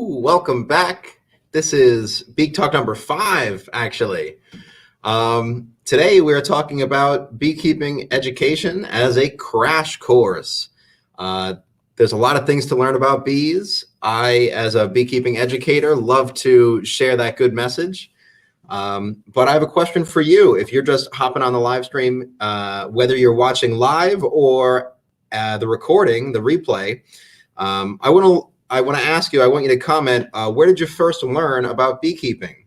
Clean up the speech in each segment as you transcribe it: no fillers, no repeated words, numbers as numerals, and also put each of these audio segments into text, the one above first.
Welcome back. This is BeekTalk number 5, actually. Today we're talking about beekeeping education as a crash course. There's a lot of things to learn about bees. I, as a beekeeping educator, love to share that good message. But I have a question for you. If you're just hopping on the live stream, whether you're watching live or the recording, the replay, I want to ask you, I want you to comment, where did you first learn about beekeeping?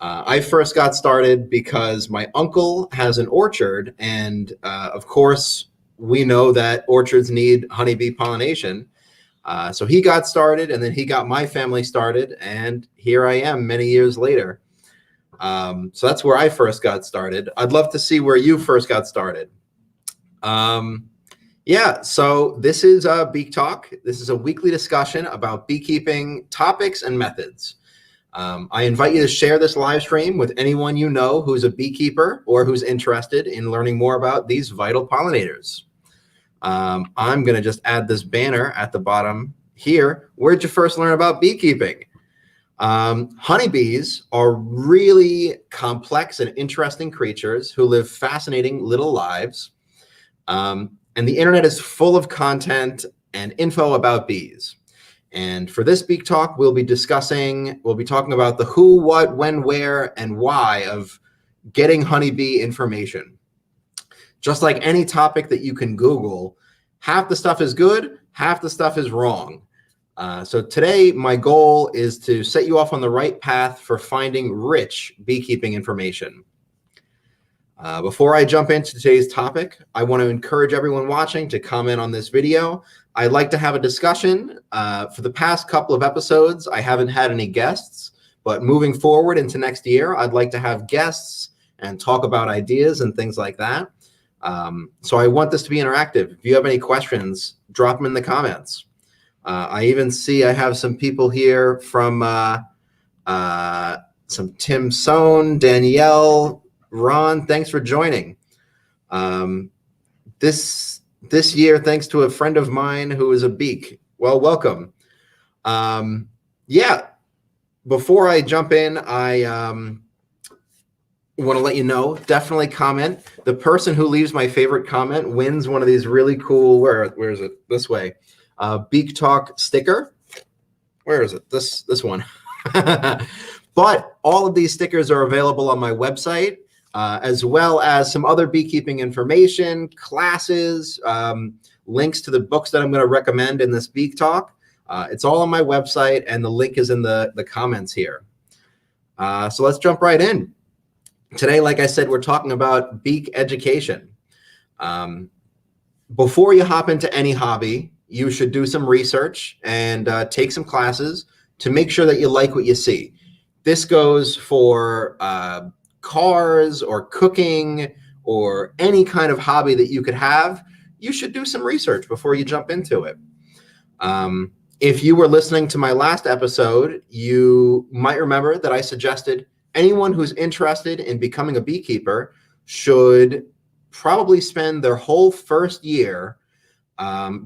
I first got started because my uncle has an orchard, and of course, we know that orchards need honeybee pollination. So he got started, and then he got my family started, and here I am many years later. So that's where I first got started. I'd love to see where you first got started. Yeah, so this is Beek Talk. This is a weekly discussion about beekeeping topics and methods. I invite you to share this live stream with anyone you know who's a beekeeper or who's interested in learning more about these vital pollinators. I'm going to just add this banner at the bottom here. Where'd you first learn about beekeeping? Honeybees are really complex and interesting creatures who live fascinating little lives. And the internet is full of content and info about bees. And for this Beek Talk, we'll be talking about the who, what, when, where, and why of getting honeybee information. Just like any topic that you can Google, half the stuff is good, half the stuff is wrong. So today, my goal is to set you off on the right path for finding rich beekeeping information. Before I jump into today's topic, I want to encourage everyone watching to comment on this video. I'd like to have a discussion. For the past couple of episodes, I haven't had any guests, but moving forward into next year, I'd like to have guests and talk about ideas and things like that. So I want this to be interactive. If you have any questions, drop them in the comments. I even see I have some people here from some Tim Sohn, Danielle, Ron, thanks for joining. This year, thanks to a friend of mine who is a beak. Well, welcome. Yeah, before I jump in, I want to let you know, definitely comment. The person who leaves my favorite comment wins one of these really cool, where is it? This way. Beek Talk sticker. Where is it? This one. But all of these stickers are available on my website. As well as some other beekeeping information, classes, links to the books that I'm going to recommend in this Beek Talk. It's all on my website, and the link is in the comments here. So let's jump right in. Today, like I said, we're talking about beak education. Before you hop into any hobby, you should do some research and take some classes to make sure that you like what you see. This goes for cars or cooking or any kind of hobby that you could have. You should do some research before you jump into it. If you were listening to my last episode, you might remember that I suggested anyone who's interested in becoming a beekeeper should probably spend their whole first year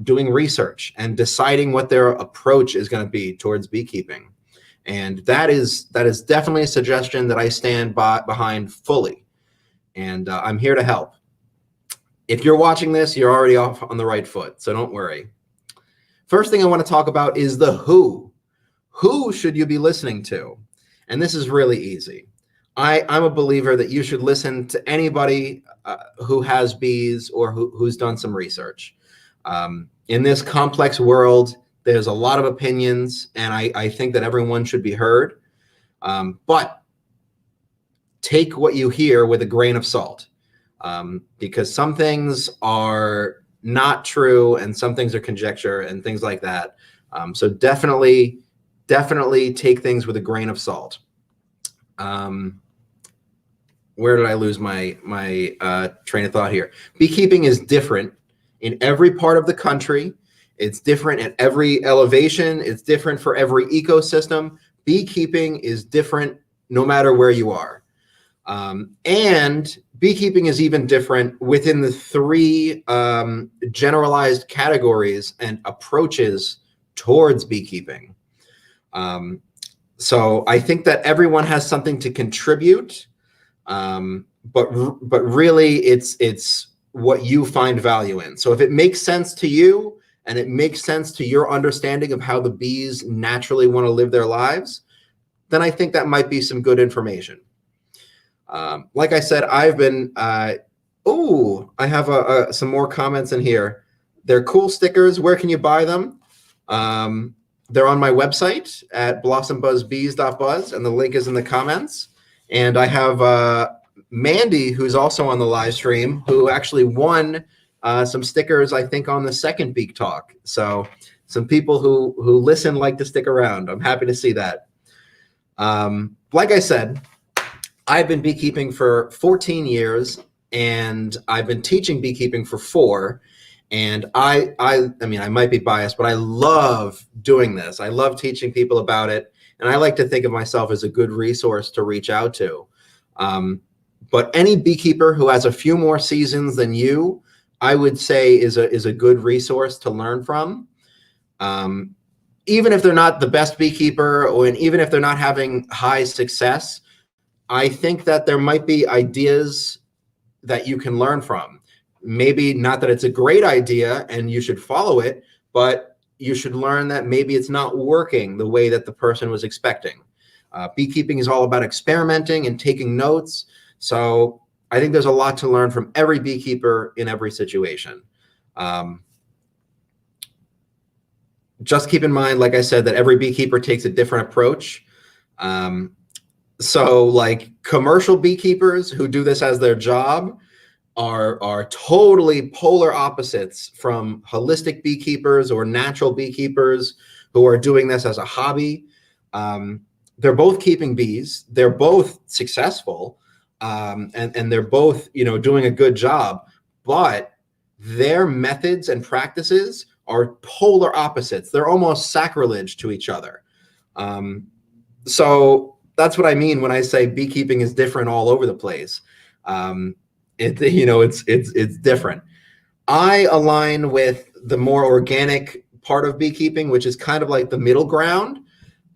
doing research and deciding what their approach is going to be towards beekeeping. And that is definitely a suggestion that I stand behind fully. And I'm here to help. If you're watching this, you're already off on the right foot, so don't worry. First thing I want to talk about is the who. Who should you be listening to? And this is really easy. I'm a believer that you should listen to anybody who has bees or who's done some research. In this complex world, there's a lot of opinions, and I think that everyone should be heard. But take what you hear with a grain of salt, because some things are not true and some things are conjecture and things like that. So definitely take things with a grain of salt. Where did I lose my train of thought here? Beekeeping is different in every part of the country. It's different at every elevation. It's different for every ecosystem. Beekeeping is different no matter where you are. And beekeeping is even different within the 3 generalized categories and approaches towards beekeeping. So I think that everyone has something to contribute, but really it's what you find value in. So if it makes sense to you and it makes sense to your understanding of how the bees naturally want to live their lives, then I think that might be some good information. Like I said, I've been, I have some more comments in here. They're cool stickers. Where can you buy them? They're on my website at blossombuzzbees.buzz, and the link is in the comments. And I have Mandy, who's also on the live stream, who actually won some stickers, I think, on the second Beek Talk. So some people who listen like to stick around. I'm happy to see that. Like I said, I've been beekeeping for 14 years, and I've been teaching beekeeping for 4. And I mean, I might be biased, but I love doing this. I love teaching people about it, and I like to think of myself as a good resource to reach out to. But any beekeeper who has a few more seasons than you, I would say is a good resource to learn from. Even if they're not the best beekeeper, and even if they're not having high success, I think that there might be ideas that you can learn from. Maybe not that it's a great idea and you should follow it, but you should learn that maybe it's not working the way that the person was expecting. Beekeeping is all about experimenting and taking notes. So I think there's a lot to learn from every beekeeper in every situation. Just keep in mind, like I said, that every beekeeper takes a different approach. So like commercial beekeepers who do this as their job are totally polar opposites from holistic beekeepers or natural beekeepers who are doing this as a hobby. They're both keeping bees. They're both successful, and they're both, you know, doing a good job. But their methods and practices are polar opposites. They're almost sacrilege to each other. So that's what I mean when I say beekeeping is different all over the place. It's different. I align with the more organic part of beekeeping, which is kind of like the middle ground.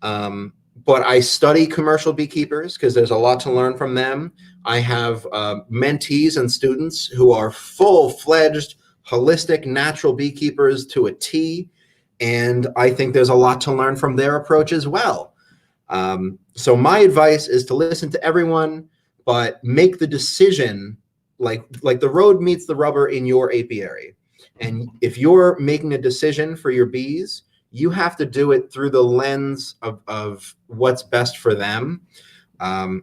But I study commercial beekeepers because there's a lot to learn from them. I have mentees and students who are full-fledged, holistic, natural beekeepers to a T, and I think there's a lot to learn from their approach as well. So my advice is to listen to everyone, but make the decision like the road meets the rubber in your apiary. And if you're making a decision for your bees, you have to do it through the lens of what's best for them. And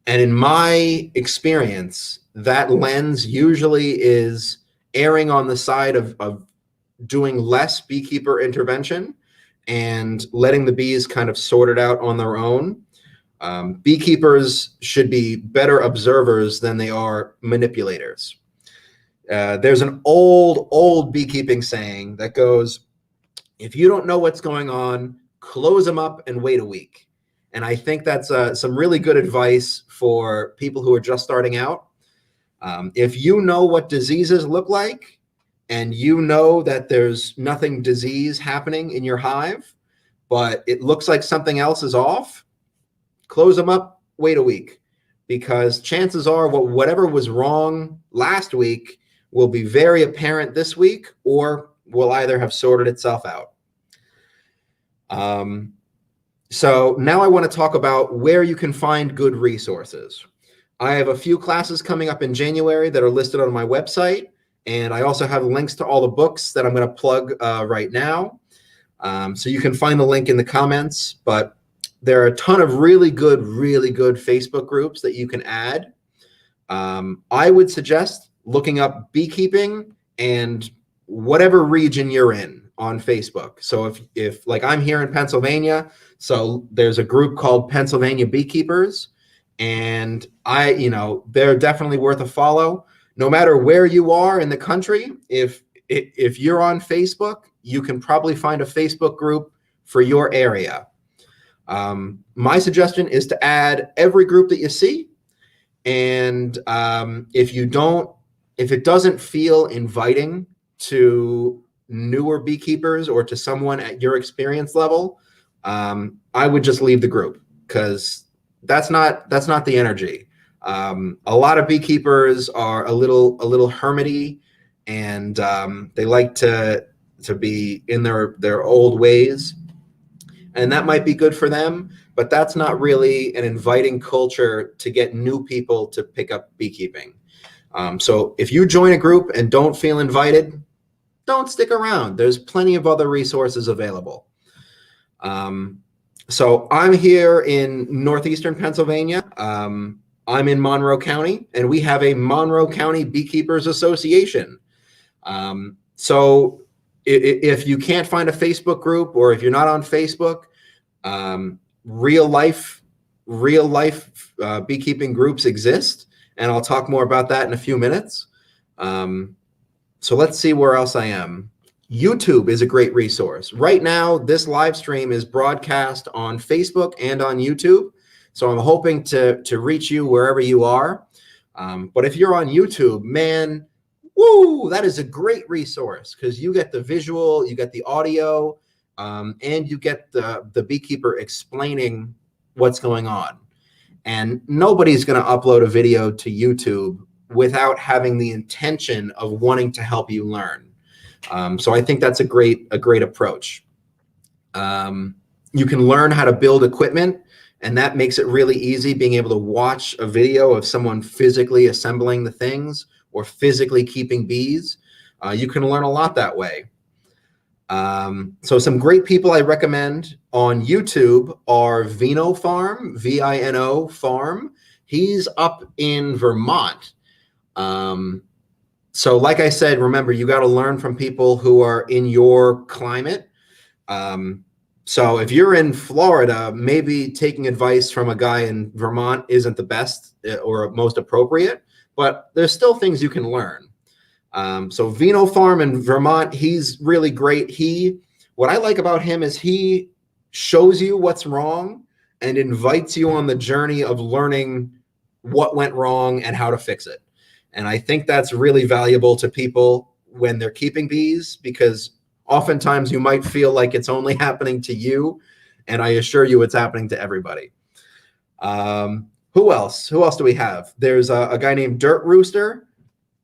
in my experience, that lens usually is erring on the side of doing less beekeeper intervention and letting the bees kind of sort it out on their own. Beekeepers should be better observers than they are manipulators. There's an old beekeeping saying that goes, if you don't know what's going on, close them up and wait a week. And I think that's some really good advice for people who are just starting out. If you know what diseases look like, and you know that there's nothing disease happening in your hive, but it looks like something else is off, close them up, wait a week, because chances are whatever was wrong last week will be very apparent this week, or will either have sorted itself out. So now I want to talk about where you can find good resources. I have a few classes coming up in January that are listed on my website, and I also have links to all the books that I'm going to plug right now. So you can find the link in the comments, but there are a ton of really good Facebook groups that you can add. I would suggest looking up beekeeping and whatever region you're in on Facebook. So if like I'm here in Pennsylvania, so there's a group called Pennsylvania Beekeepers, and they're definitely worth a follow. No matter where you are in the country, if you're on Facebook, you can probably find a Facebook group for your area. My suggestion is to add every group that you see. And if it doesn't feel inviting to newer beekeepers or to someone at your experience level, I would just leave the group, because that's not the energy. A lot of beekeepers are a little hermity, and they like to be in their old ways, and that might be good for them, but that's not really an inviting culture to get new people to pick up beekeeping. So if you join a group and don't feel invited, don't stick around. There's plenty of other resources available. So I'm here in northeastern Pennsylvania. I'm in Monroe County, and we have a Monroe County Beekeepers Association. So if you can't find a Facebook group, or if you're not on Facebook, real life beekeeping groups exist, and I'll talk more about that in a few minutes. So let's see where else I am. YouTube is a great resource. Right now, this live stream is broadcast on Facebook and on YouTube. So I'm hoping to reach you wherever you are. But if you're on YouTube, man, woo, that is a great resource, because you get the visual, you get the audio, and you get the beekeeper explaining what's going on. And nobody's going to upload a video to YouTube without having the intention of wanting to help you learn. So I think that's a great approach. You can learn how to build equipment, and that makes it really easy, being able to watch a video of someone physically assembling the things or physically keeping bees. You can learn a lot that way. So some great people I recommend on YouTube are Vino Farm, VINO Farm. He's up in Vermont. So like I said, remember, you got to learn from people who are in your climate. So if you're in Florida, maybe taking advice from a guy in Vermont isn't the best or most appropriate, but there's still things you can learn. So Vino Farm in Vermont, he's really great. What I like about him is he shows you what's wrong and invites you on the journey of learning what went wrong and how to fix it. And I think that's really valuable to people when they're keeping bees, because oftentimes you might feel like it's only happening to you, and I assure you it's happening to everybody. Who else? Who else do we have? There's a guy named Dirt Rooster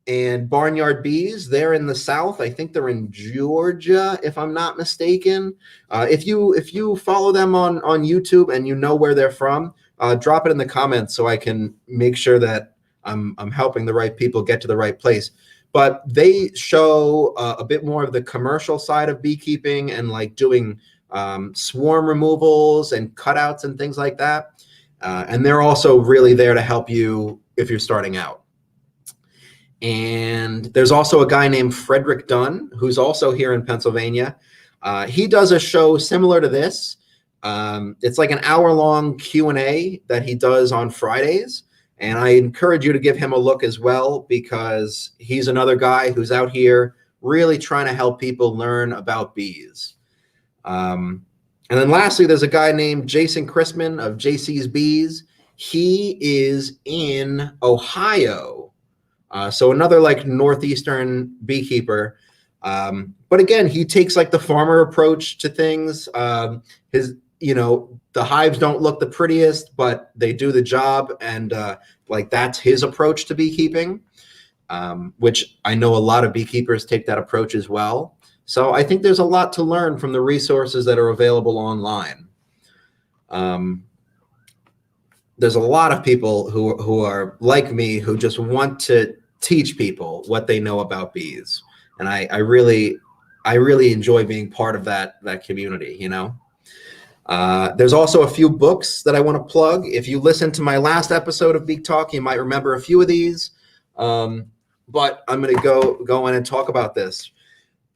and Barnyard Bees. They're in the South. I think they're in Georgia, if I'm not mistaken. If you follow them on YouTube and you know where they're from, drop it in the comments so I can make sure that I'm helping the right people get to the right place. But they show a bit more of the commercial side of beekeeping, and like doing swarm removals and cutouts and things like that. And they're also really there to help you if you're starting out. And there's also a guy named Frederick Dunn, who's also here in Pennsylvania. He does a show similar to this. It's like an hour-long Q&A that he does on Fridays. And I encourage you to give him a look as well, because he's another guy who's out here really trying to help people learn about bees. And then lastly, there's a guy named Jason Chrisman of JC's Bees. He is in Ohio. So another like northeastern beekeeper. But again, he takes like the farmer approach to things. The hives don't look the prettiest, but they do the job. And like that's his approach to beekeeping, which I know a lot of beekeepers take that approach as well. So I think there's a lot to learn from the resources that are available online. There's a lot of people who are like me, who just want to teach people what they know about bees. And I really enjoy being part of that community, you know. There's also a few books that I want to plug. If you listen to my last episode of BeekTalk, you might remember a few of these. But I'm going to go in and talk about this.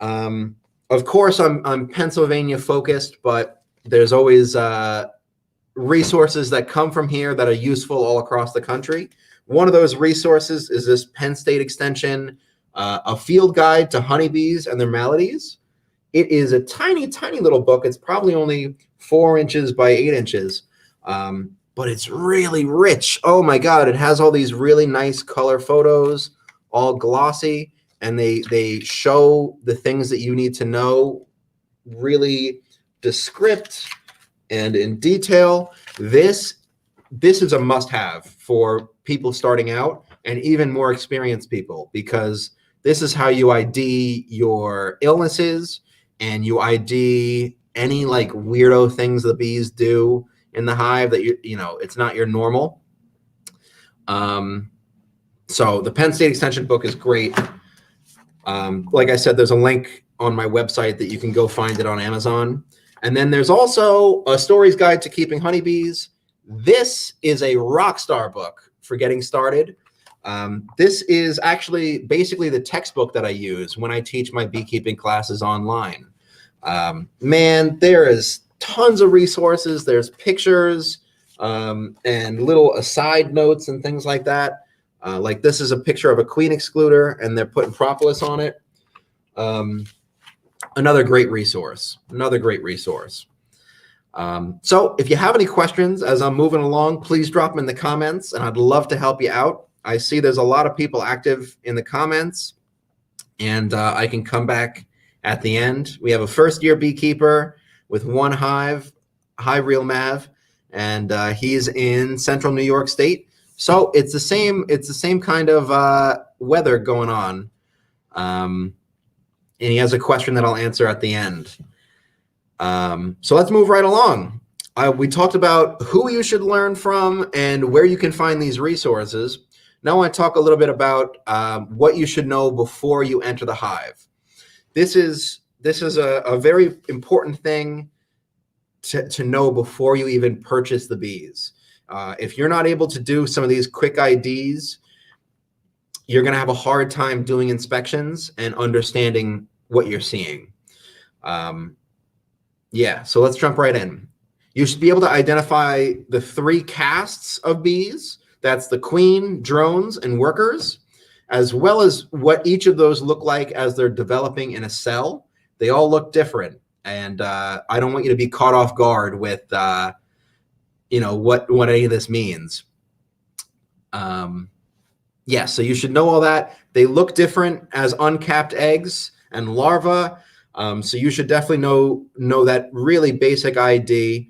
Of course, I'm Pennsylvania focused, but there's always resources that come from here that are useful all across the country. One of those resources is this Penn State Extension, a field guide to honeybees and their maladies. It is a tiny, tiny little book. It's probably only 4 inches by 8 inches, but it's really rich. Oh my God, it has all these really nice color photos, all glossy, and they show the things that you need to know, really descript, and in detail. This is a must-have for people starting out and even more experienced people, because this is how you ID your illnesses and you ID any like weirdo things the bees do in the hive that you know it's not your normal. So the Penn State Extension book is great. Like I said, there's a link on my website that you can go find it on Amazon. And then there's also a Stories Guide to Keeping Honeybees. This is a rock star book for getting started. This is actually basically the textbook that I use when I teach my beekeeping classes online. Man, there is tons of resources. There's pictures and little aside notes and things like that. Like this is a picture of a queen excluder and they're putting propolis on it. Another great resource. So if you have any questions as I'm moving along, please drop them in the comments and I'd love to help you out. I see there's a lot of people active in the comments, and I can come back at the end. We have a first-year beekeeper with one hive reel Mav, and he's in central New York State. So it's the same kind of weather going on. And he has a question that I'll answer at the end. So let's move right along. We talked about who you should learn from and where you can find these resources. Now I want to talk a little bit about what you should know before you enter the hive. This is a very important thing to know before you even purchase the bees. If you're not able to do some of these quick IDs, you're going to have a hard time doing inspections and understanding what you're seeing. Yeah, so let's jump right in. You should be able to identify the 3 castes of bees. That's the queen, drones, and workers, as well as what each of those look like as they're developing in a cell. They all look different, and I don't want you to be caught off guard with, you know, what any of this means. Yeah, so you should know all that. They look different as uncapped eggs and larvae, so you should definitely know that really basic ID.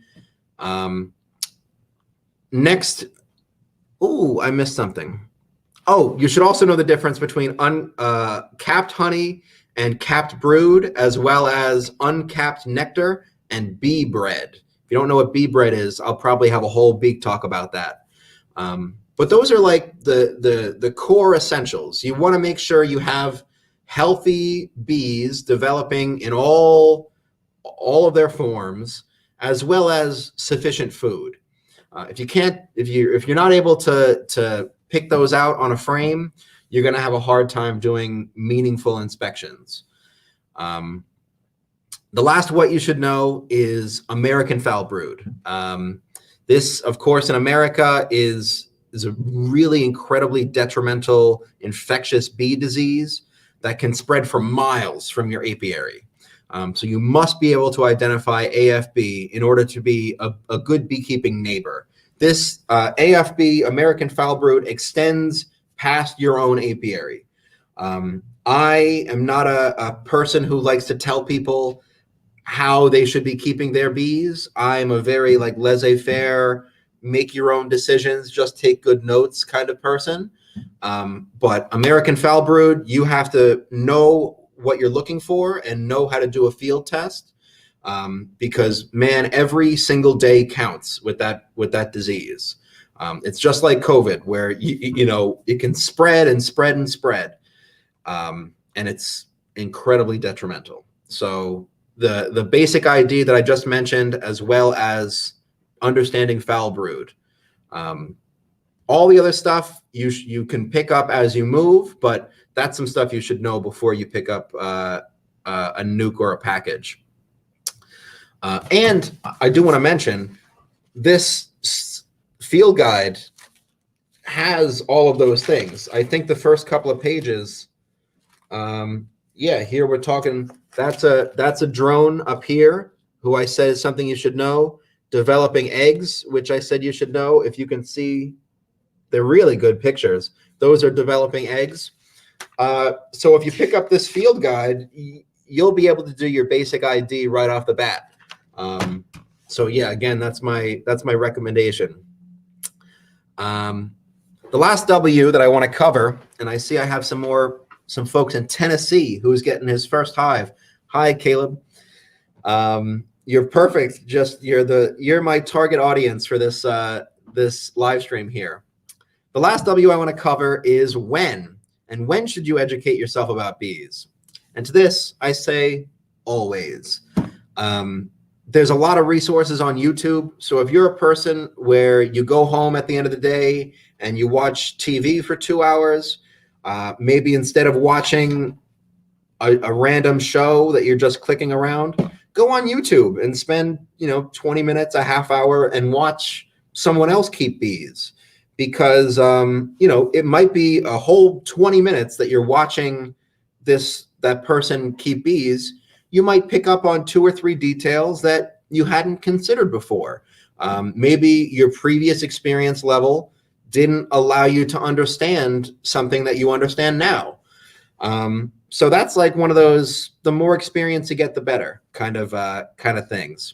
Next. Oh, I missed something. Oh, you should also know the difference between capped honey and capped brood, as well as uncapped nectar and bee bread. If you don't know what bee bread is, I'll probably have a whole beak talk about that. But those are like the core essentials. You want to make sure you have healthy bees developing in all of their forms, as well as sufficient food. If you're not able to pick those out on a frame, you're going to have a hard time doing meaningful inspections. The last what you should know is American foul brood. This, of course, in America is a really incredibly detrimental infectious bee disease that can spread for miles from your apiary. So you must be able to identify AFB in order to be a good beekeeping neighbor. This AFB, American foul brood, extends past your own apiary. I am not a person who likes to tell people how they should be keeping their bees. I'm a very like laissez-faire, make your own decisions, just take good notes kind of person. But American foul brood, you have to know what you're looking for and know how to do a field test, because man, every single day counts with that disease. It's just like COVID, where you know it can spread and spread and spread, and it's incredibly detrimental. So the basic ID that I just mentioned, as well as understanding foul brood. All the other stuff you can pick up as you move, but that's some stuff you should know before you pick up a nuke or a package. And I do want to mention this field guide has all of those things. I think the first couple of pages, yeah, here we're talking, that's a drone up here who I said is something you should know. Developing eggs, which I said you should know. If you can see, they're really good pictures. Those are developing eggs. So if you pick up this field guide, you'll be able to do your basic ID right off the bat. So yeah, again, that's my recommendation. The last W that I want to cover, and I see I have some folks in Tennessee who's getting his first hive. Hi, Caleb. You're perfect. You're my target audience for this this live stream here. The last W I want to cover is when. And when should you educate yourself about bees? And to this, I say always. There's a lot of resources on YouTube. So if you're a person where you go home at the end of the day and you watch TV for 2 hours, maybe instead of watching a random show that you're just clicking around, go on YouTube and spend 20 minutes, a half hour, and watch someone else keep bees. Because it might be a whole 20 minutes that you're watching that person keep bees. You might pick up on 2 or 3 details that you hadn't considered before. Maybe your previous experience level didn't allow you to understand something that you understand now. So that's like one of those, the more experience you get, the better kind of things.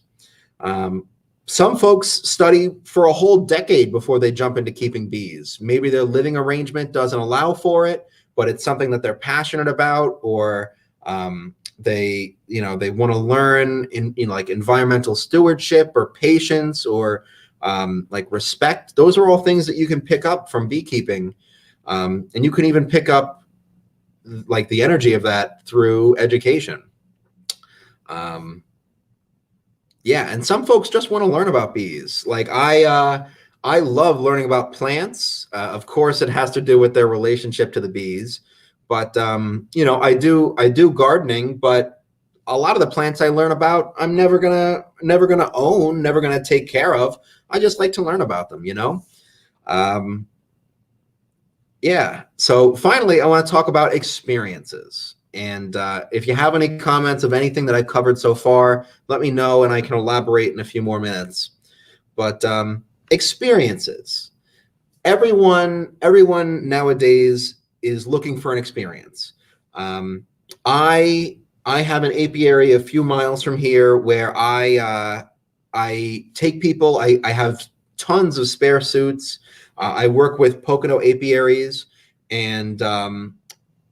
Some folks study for a whole decade before they jump into keeping bees. Maybe their living arrangement doesn't allow for it, but it's something that they're passionate about, or they want to learn in like environmental stewardship or patience or like respect. Those are all things that you can pick up from beekeeping, and you can even pick up like the energy of that through education. Yeah, and some folks just want to learn about bees. Like I love learning about plants. Of course, it has to do with their relationship to the bees. But I do gardening. But a lot of the plants I learn about, I'm never gonna own, never gonna take care of. I just like to learn about them. Yeah. So finally, I want to talk about experiences. And if you have any comments of anything that I've covered so far, let me know and I can elaborate in a few more minutes. But experiences. Everyone nowadays is looking for an experience. I have an apiary a few miles from here where I take people. I have tons of spare suits. I work with Pocono apiaries, and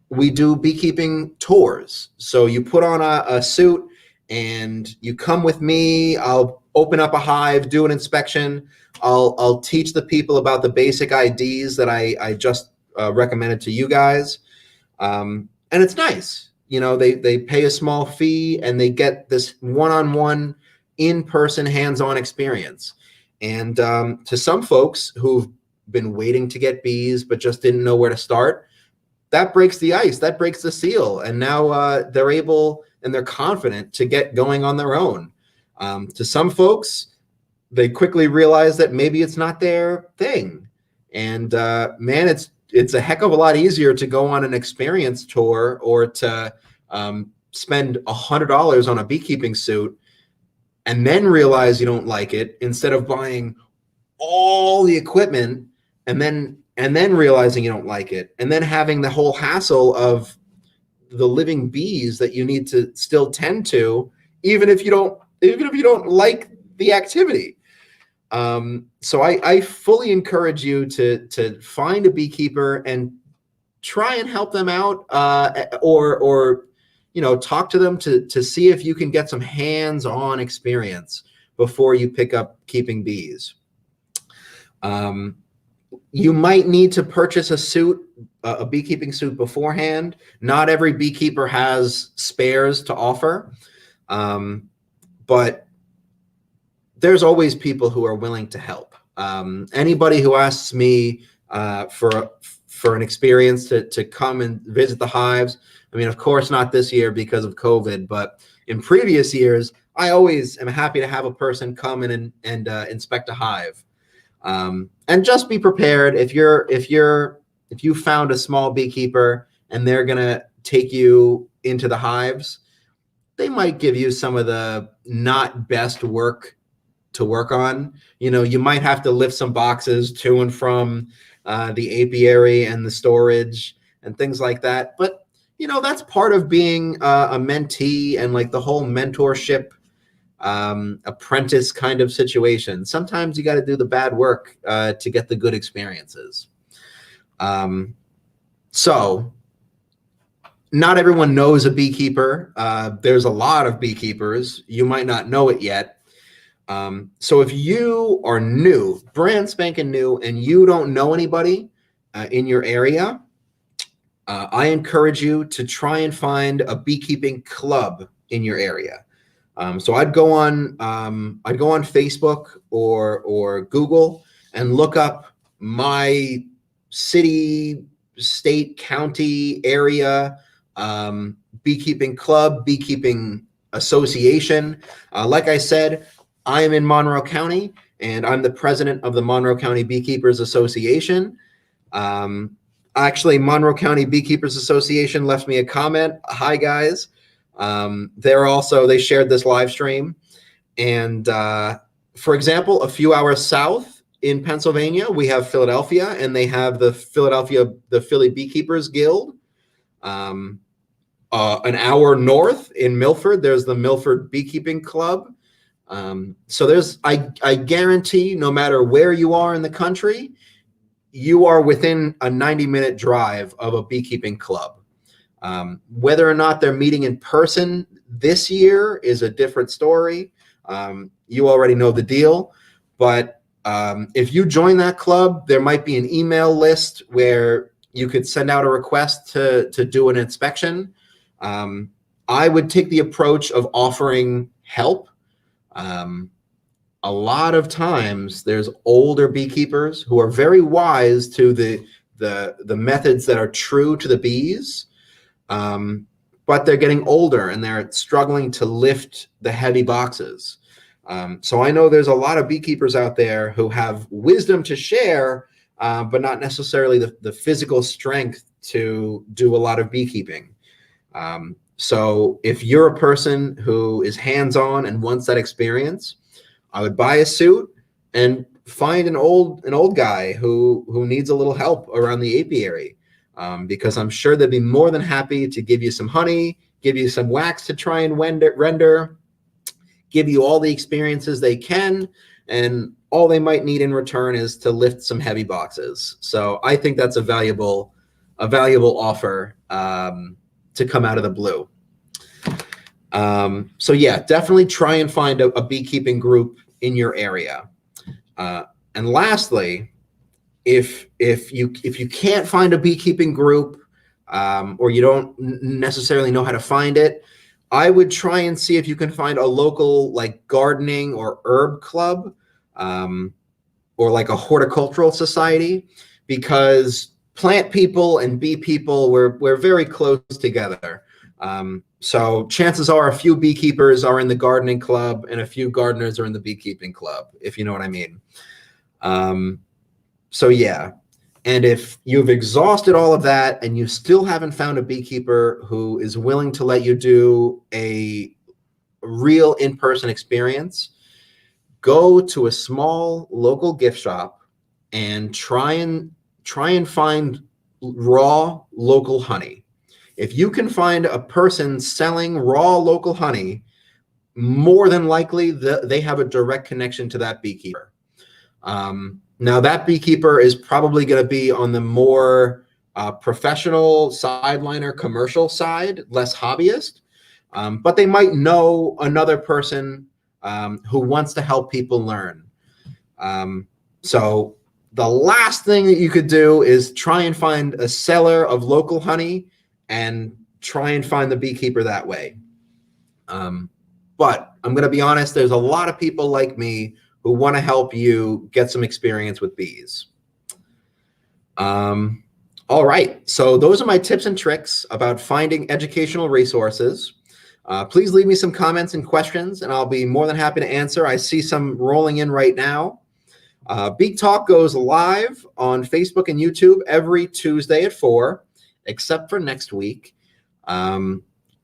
we do beekeeping tours. So you put on a suit and you come with me. I'll open up a hive, do an inspection. I'll teach the people about the basic IDs that I just recommended to you guys. And it's nice. They pay a small fee and they get this one-on-one, in-person, hands-on experience. And to some folks who've been waiting to get bees but just didn't know where to start, that breaks the ice, that breaks the seal, and now they're able and they're confident to get going on their own. To some folks, they quickly realize that maybe it's not their thing, and man, it's a heck of a lot easier to go on an experience tour or to spend $100 on a beekeeping suit and then realize you don't like it, instead of buying all the equipment and then realizing you don't like it, and then having the whole hassle of the living bees that you need to still tend to, even if you don't like the activity. So I fully encourage you to find a beekeeper and try and help them out, or talk to them to see if you can get some hands-on experience before you pick up keeping bees. You might need to purchase a suit, a beekeeping suit beforehand. Not every beekeeper has spares to offer, but there's always people who are willing to help. Anybody who asks me for an experience to come and visit the hives, I mean, of course, not this year because of COVID, but in previous years, I always am happy to have a person come in and inspect a hive. And just be prepared if you found a small beekeeper and they're gonna take you into the hives, they might give you some of the not best work to work on. You might have to lift some boxes to and from the apiary and the storage and things like that. But that's part of being a mentee and like the whole mentorship apprentice kind of situation. Sometimes you got to do the bad work to get the good experiences. So not everyone knows a beekeeper. There's a lot of beekeepers. You might not know it yet. So if you are new, brand spanking new, and you don't know anybody in your area, I encourage you to try and find a beekeeping club in your area. So I'd go on Facebook or Google and look up my city, state, county, area beekeeping club, beekeeping association. Like I said, I am in Monroe County, and I'm the president of the Monroe County Beekeepers Association. Actually, Monroe County Beekeepers Association left me a comment. Hi, guys. They shared this live stream. And for example, a few hours south in Pennsylvania, we have Philadelphia, and they have the Philly Beekeepers Guild. An hour north in Milford, there's the Milford Beekeeping Club. So I guarantee no matter where you are in the country, you are within a 90-minute drive of a beekeeping club. Whether or not they're meeting in person this year is a different story. You already know the deal. But if you join that club, there might be an email list where you could send out a request to do an inspection. I would take the approach of offering help. A lot of times there's older beekeepers who are very wise to the methods that are true to the bees, but they're getting older and they're struggling to lift the heavy boxes. So I know there's a lot of beekeepers out there who have wisdom to share, but not necessarily the physical strength to do a lot of beekeeping. So if you're a person who is hands-on and wants that experience, I would buy a suit and find an old guy who needs a little help around the apiary, because I'm sure they'd be more than happy to give you some honey, give you some wax to try and render, give you all the experiences they can, and all they might need in return is to lift some heavy boxes. So I think that's a valuable offer to come out of the blue. So yeah, definitely try and find a beekeeping group in your area. And lastly, if you can't find a beekeeping group, or you don't necessarily know how to find it, I would try and see if you can find a local like gardening or herb club, or like a horticultural society, because plant people and bee people, we're very close together. So chances are a few beekeepers are in the gardening club and a few gardeners are in the beekeeping club, if you know what I mean. So yeah, and if you've exhausted all of that and you still haven't found a beekeeper who is willing to let you do a real in-person experience, go to a small local gift shop and try and find raw local honey. If you can find a person selling raw local honey, more than likely they have a direct connection to that beekeeper. Now that beekeeper is probably going to be on the more professional sideliner commercial side, less hobbyist, but they might know another person who wants to help people learn. So the last thing that you could do is try and find a seller of local honey and try and find the beekeeper that way. But I'm going to be honest, there's a lot of people like me who want to help you get some experience with bees. All right, so those are my tips and tricks about finding educational resources. Please leave me some comments and questions, and I'll be more than happy to answer. I see some rolling in right now. BeekTalk goes live on Facebook and YouTube every Tuesday at 4, except for next week.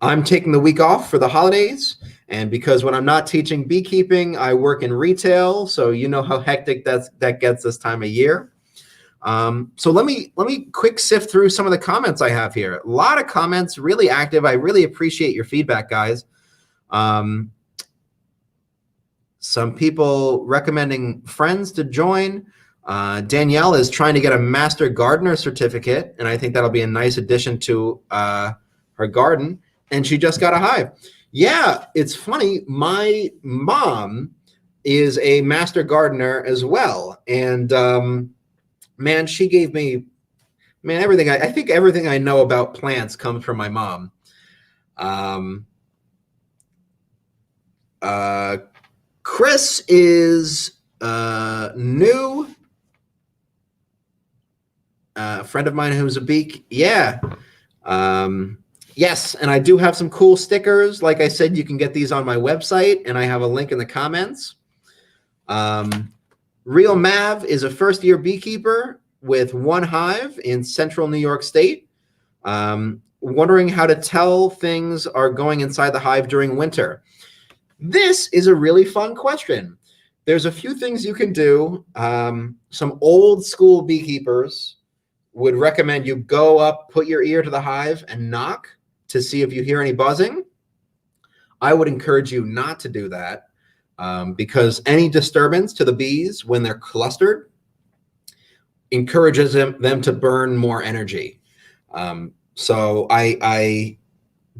I'm taking the week off for the holidays, and because when I'm not teaching beekeeping, I work in retail, so you know how hectic that gets this time of year. So let me quick sift through some of the comments I have here. A lot of comments, really active. I really appreciate your feedback, guys. Some people recommending friends to join. Danielle is trying to get a master gardener certificate, and I think that'll be a nice addition to her garden. And she just got a hive. Yeah, it's funny. My mom is a master gardener as well, and man, she gave me everything. I think everything I know about plants comes from my mom. Chris is new. A friend of mine who's a beak. Yeah. Yes, and I do have some cool stickers. Like I said, you can get these on my website, and I have a link in the comments. Real Mav is a first-year beekeeper with one hive in central New York State. Wondering how to tell things are going inside the hive during winter. This is a really fun question. There's a few things you can do. Some old school beekeepers would recommend you go up, put your ear to the hive, and knock to see if you hear any buzzing. I would encourage you not to do that because any disturbance to the bees when they're clustered encourages them to burn more energy. So I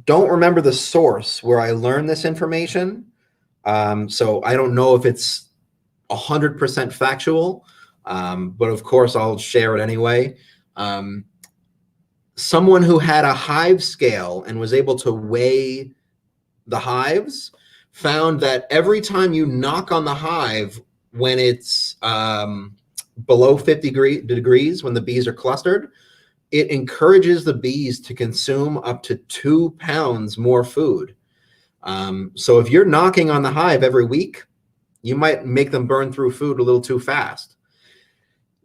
don't remember the source where I learned this information. So I don't know if it's 100% factual, but of course I'll share it anyway. Someone who had a hive scale and was able to weigh the hives found that every time you knock on the hive when it's below 50 degrees, when the bees are clustered, it encourages the bees to consume up to 2 pounds more food. So if you're knocking on the hive every week, you might make them burn through food a little too fast.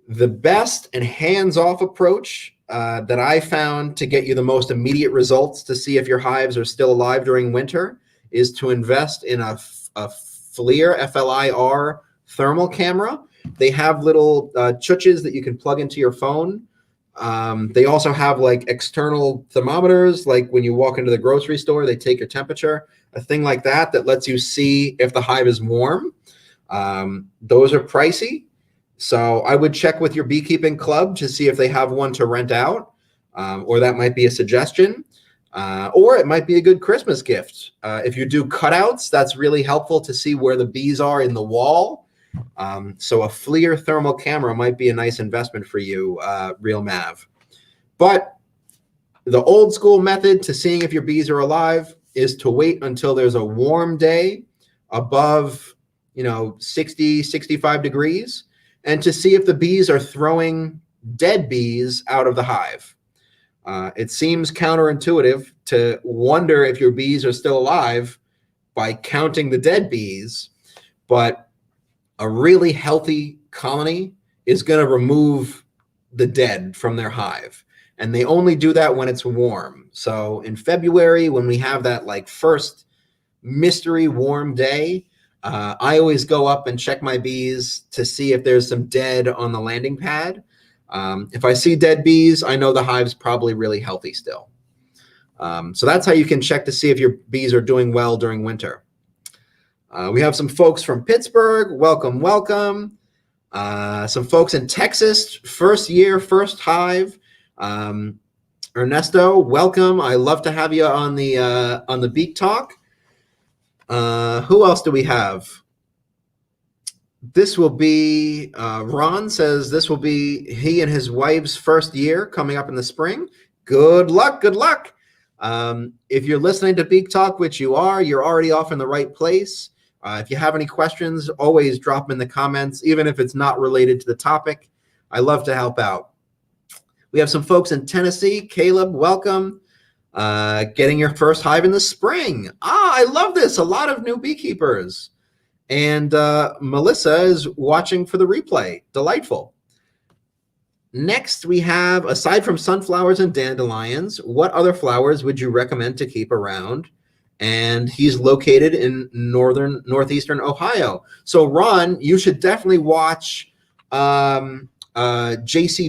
The best and hands-off approach that I found to get you the most immediate results to see if your hives are still alive during winter is to invest in a FLIR, F-L-I-R thermal camera. They have little chuches that you can plug into your phone. They also have like external thermometers, like when you walk into the grocery store, they take your temperature, a thing like that that lets you see if the hive is warm. Those are pricey. So I would check with your beekeeping club to see if they have one to rent out, or that might be a suggestion, or it might be a good Christmas gift. If you do cutouts, that's really helpful to see where the bees are in the wall. So a FLIR thermal camera might be a nice investment for you, Real Mav. But the old school method to seeing if your bees are alive is to wait until there's a warm day above, 60, 65 degrees, and to see if the bees are throwing dead bees out of the hive. It seems counterintuitive to wonder if your bees are still alive by counting the dead bees, but a really healthy colony is going to remove the dead from their hive. And they only do that when it's warm. So in February, when we have that like first mystery warm day, I always go up and check my bees to see if there's some dead on the landing pad. If I see dead bees, I know the hive's probably really healthy still. So that's how you can check to see if your bees are doing well during winter. We have some folks from Pittsburgh. Welcome, welcome. Some folks in Texas, first year, first hive. Ernesto, welcome. I love to have you on the BeekTalk. Who else do we have? This will be, Ron says this will be he and his wife's first year coming up in the spring. Good luck, good luck. If you're listening to BeekTalk, which you are, you're already off in the right place. If you have any questions, always drop them in the comments, even if it's not related to the topic. I love to help out. We have some folks in Tennessee. Caleb, welcome. Getting your first hive in the spring. I love this. A lot of new beekeepers. And Melissa is watching for the replay. Delightful. Next, we have, aside from sunflowers and dandelions, what other flowers would you recommend to keep around? And he's located in northeastern Ohio. So Ron, you should definitely watch JC's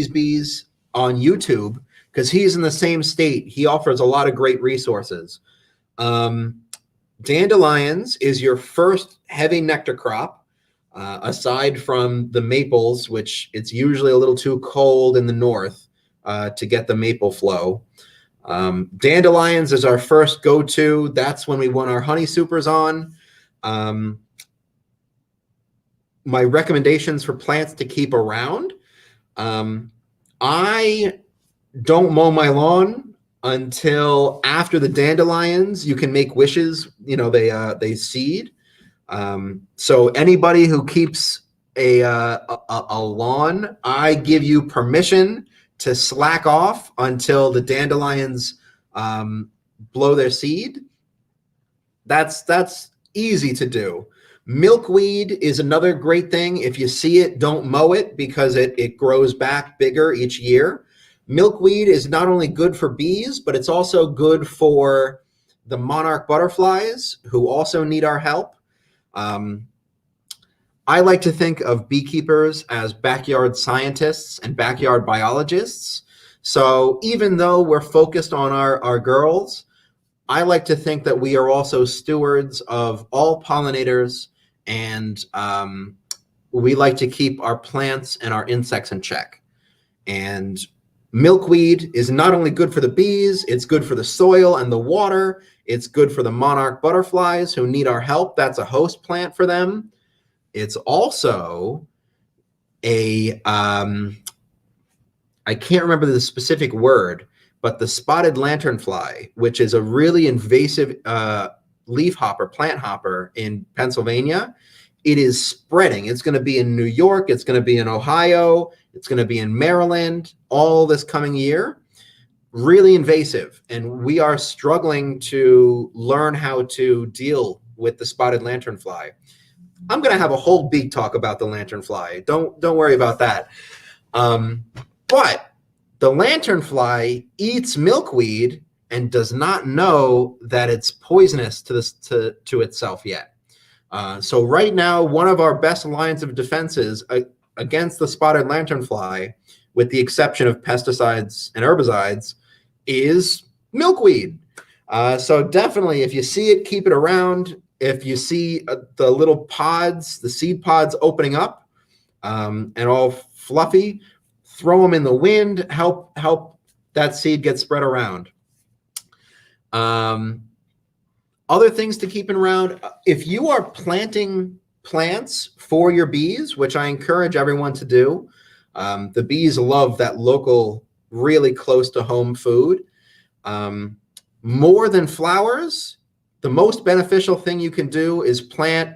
Bees on YouTube, because he's in the same state. He offers a lot of great resources. Dandelions is your first heavy nectar crop, aside from the maples, which it's usually a little too cold in the north to get the maple flow. Dandelions is our first go-to. That's when we want our honey supers on. My recommendations for plants to keep around. I don't mow my lawn until after the dandelions. You can make wishes. You know, they seed. So anybody who keeps a lawn, I give you permission to slack off until the dandelions blow their seed. That's easy to do. Milkweed is another great thing. If you see it, don't mow it because it grows back bigger each year. Milkweed is not only good for bees, but it's also good for the monarch butterflies, who also need our help. I like to think of beekeepers as backyard scientists and backyard biologists. So even though we're focused on our girls, I like to think that we are also stewards of all pollinators, and we like to keep our plants and our insects in check. And milkweed is not only good for the bees, it's good for the soil and the water. It's good for the monarch butterflies who need our help. That's a host plant for them. It's also a, I can't remember the specific word, but the spotted lanternfly, which is a really invasive leaf hopper, plant hopper in Pennsylvania, it is spreading. It's going to be in New York. It's going to be in Ohio. It's going to be in Maryland all this coming year. Really invasive. And we are struggling to learn how to deal with the spotted lanternfly. I'm going to have a whole beak talk about the lanternfly. Don't worry about that. But the lanternfly eats milkweed and does not know that it's poisonous to itself yet. So right now, one of our best lines of defenses against the spotted lanternfly, with the exception of pesticides and herbicides, is milkweed. So definitely, if you see it, keep it around. If you see the little pods, the seed pods opening up and all fluffy, throw them in the wind, help that seed get spread around. Other things to keep around, if you are planting plants for your bees, which I encourage everyone to do, the bees love that local, really close to home food. More than flowers, the most beneficial thing you can do is plant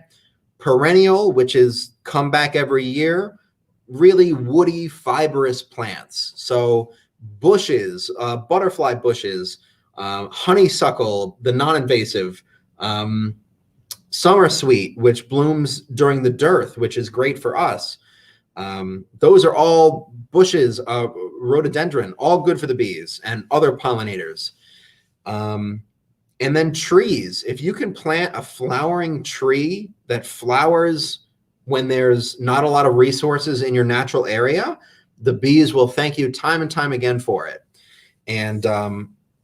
perennial, which is come back every year, really woody, fibrous plants. So bushes, butterfly bushes, honeysuckle, the non-invasive, summer sweet, which blooms during the dearth, which is great for us. Those are all bushes, rhododendron, all good for the bees and other pollinators. And then trees. If you can plant a flowering tree that flowers when there's not a lot of resources in your natural area, the bees will thank you time and time again for it. And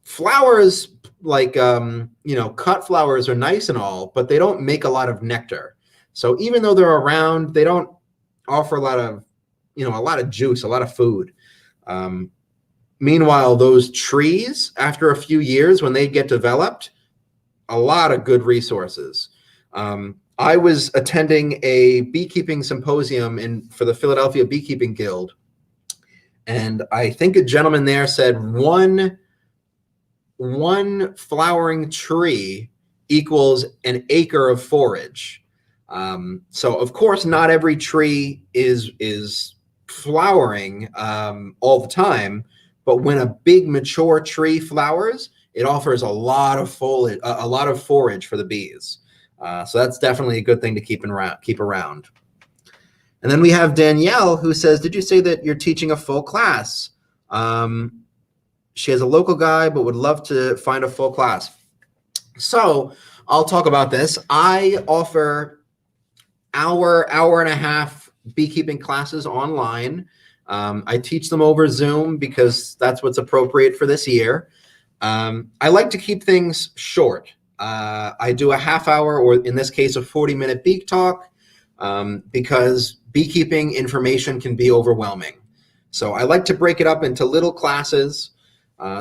flowers, like, cut flowers are nice and all, but they don't make a lot of nectar. So even though they're around, they don't offer a lot of juice, a lot of food. Meanwhile, those trees, after a few years, when they get developed, a lot of good resources. I was attending a beekeeping symposium for the Philadelphia Beekeeping Guild, and I think a gentleman there said one flowering tree equals an acre of forage. So of course, not every tree is flowering all the time, but when a big mature tree flowers, it offers a lot of foliage, a lot of forage for the bees. So that's definitely a good thing to keep around. And then we have Danielle, who says, "Did you say that you're teaching a full class?" She has a local guy, but would love to find a full class. So I'll talk about this. I offer hour and a half beekeeping classes online. I teach them over Zoom because that's what's appropriate for this year. I like to keep things short. I do a half hour, or in this case, a 40-minute beak talk, because beekeeping information can be overwhelming. So I like to break it up into little classes.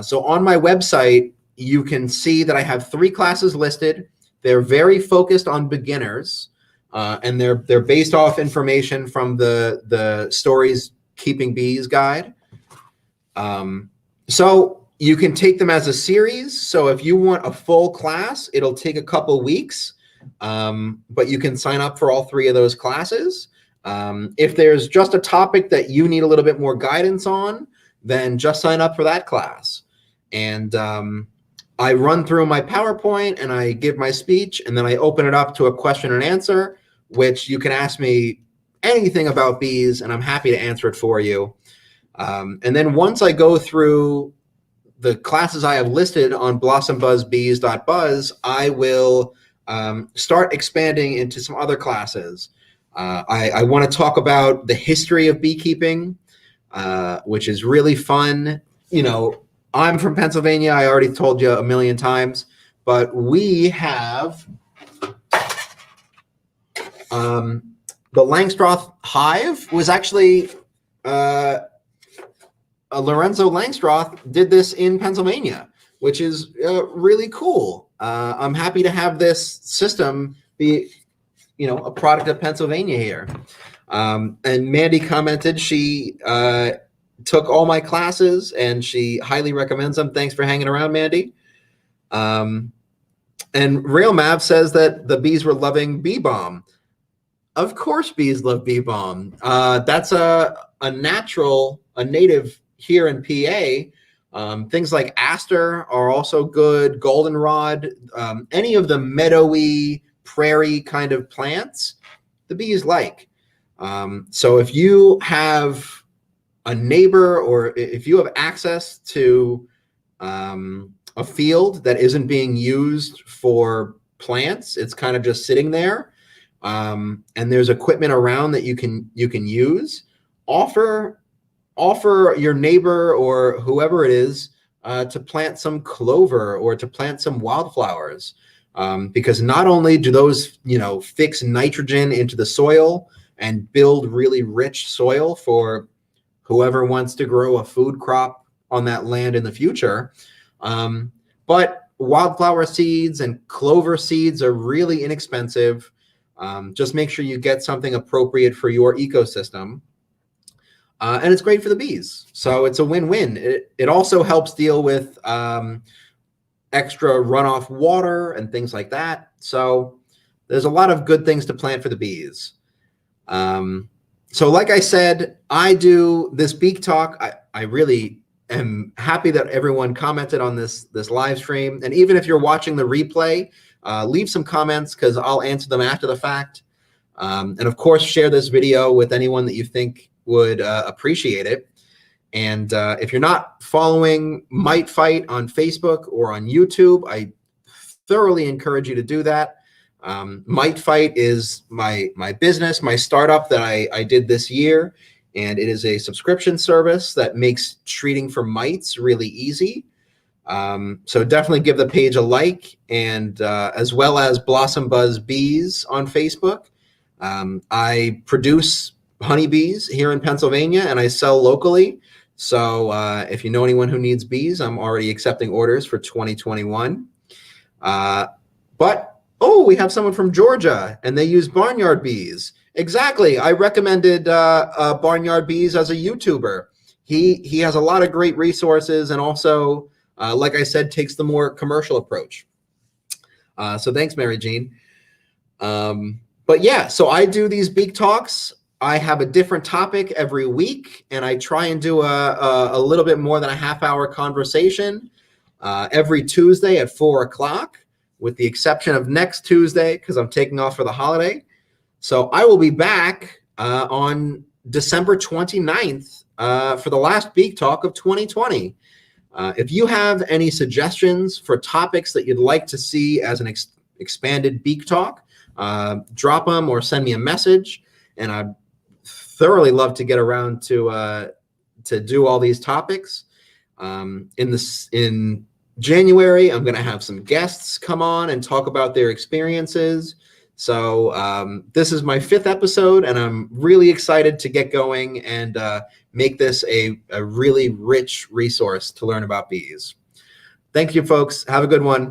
So on my website, you can see that I have 3 classes listed. They're very focused on beginners, and they're based off information from the Stories Keeping Bees guide. So you can take them as a series. So if you want a full class, it'll take a couple weeks, but you can sign up for all 3 of those classes. If there's just a topic that you need a little bit more guidance on, then just sign up for that class. And I run through my PowerPoint and I give my speech, and then I open it up to a question and answer, which you can ask me anything about bees, and I'm happy to answer it for you. And then once I go through the classes I have listed on blossombuzzbees.buzz, I will start expanding into some other classes. I want to talk about the history of beekeeping, which is really fun. You know, I'm from Pennsylvania. I already told you a million times, but we have the Langstroth hive was actually Lorenzo Langstroth did this in Pennsylvania, which is really cool. I'm happy to have this system be, a product of Pennsylvania here. And Mandy commented she took all my classes and she highly recommends them. Thanks for hanging around, Mandy. And Real Mav says that the bees were loving Bee Balm. Of course, bees love Bee Balm. That's a native here in PA. Things like aster are also good, goldenrod, any of the meadowy, prairie kind of plants, the bees like. So if you have a neighbor, or if you have access to a field that isn't being used for plants, it's kind of just sitting there, and there's equipment around that you can use, offer your neighbor or whoever it is to plant some clover or to plant some wildflowers, because not only do those fix nitrogen into the soil and build really rich soil for whoever wants to grow a food crop on that land in the future, but wildflower seeds and clover seeds are really inexpensive. Just make sure you get something appropriate for your ecosystem. And it's great for the bees. So it's a win-win. It also helps deal with extra runoff water and things like that. So there's a lot of good things to plant for the bees. So like I said, I do this Beek Talk. I really am happy that everyone commented on this live stream. And even if you're watching the replay, leave some comments because I'll answer them after the fact. And of course, share this video with anyone that you think would appreciate it. And if you're not following Might Fight on Facebook or on YouTube, I thoroughly encourage you to do that. Might Fight is my business, my startup that I did this year, and it is a subscription service that makes treating for mites really easy. So definitely give the page a like, and as well as Blossom Buzz Bees on Facebook. I produce honeybees here in Pennsylvania and I sell locally. So if you know anyone who needs bees, I'm already accepting orders for 2021. We have someone from Georgia and they use barnyard bees. Exactly. I recommended Barnyard Bees as a YouTuber. He has a lot of great resources and also, like I said, takes the more commercial approach. So thanks, Mary Jean. But yeah, so I do these Beek Talks. I have a different topic every week, and I try and do a little bit more than a half-hour conversation every Tuesday at 4 o'clock, with the exception of next Tuesday because I'm taking off for the holiday. So I will be back on December 29th for the last Beek Talk of 2020. If you have any suggestions for topics that you'd like to see as an expanded Beek Talk, drop them or send me a message, and I'd thoroughly love to get around to do all these topics. In January, I'm going to have some guests come on and talk about their experiences. So this is my 5th episode, and I'm really excited to get going and make this a really rich resource to learn about bees. Thank you, folks. Have a good one.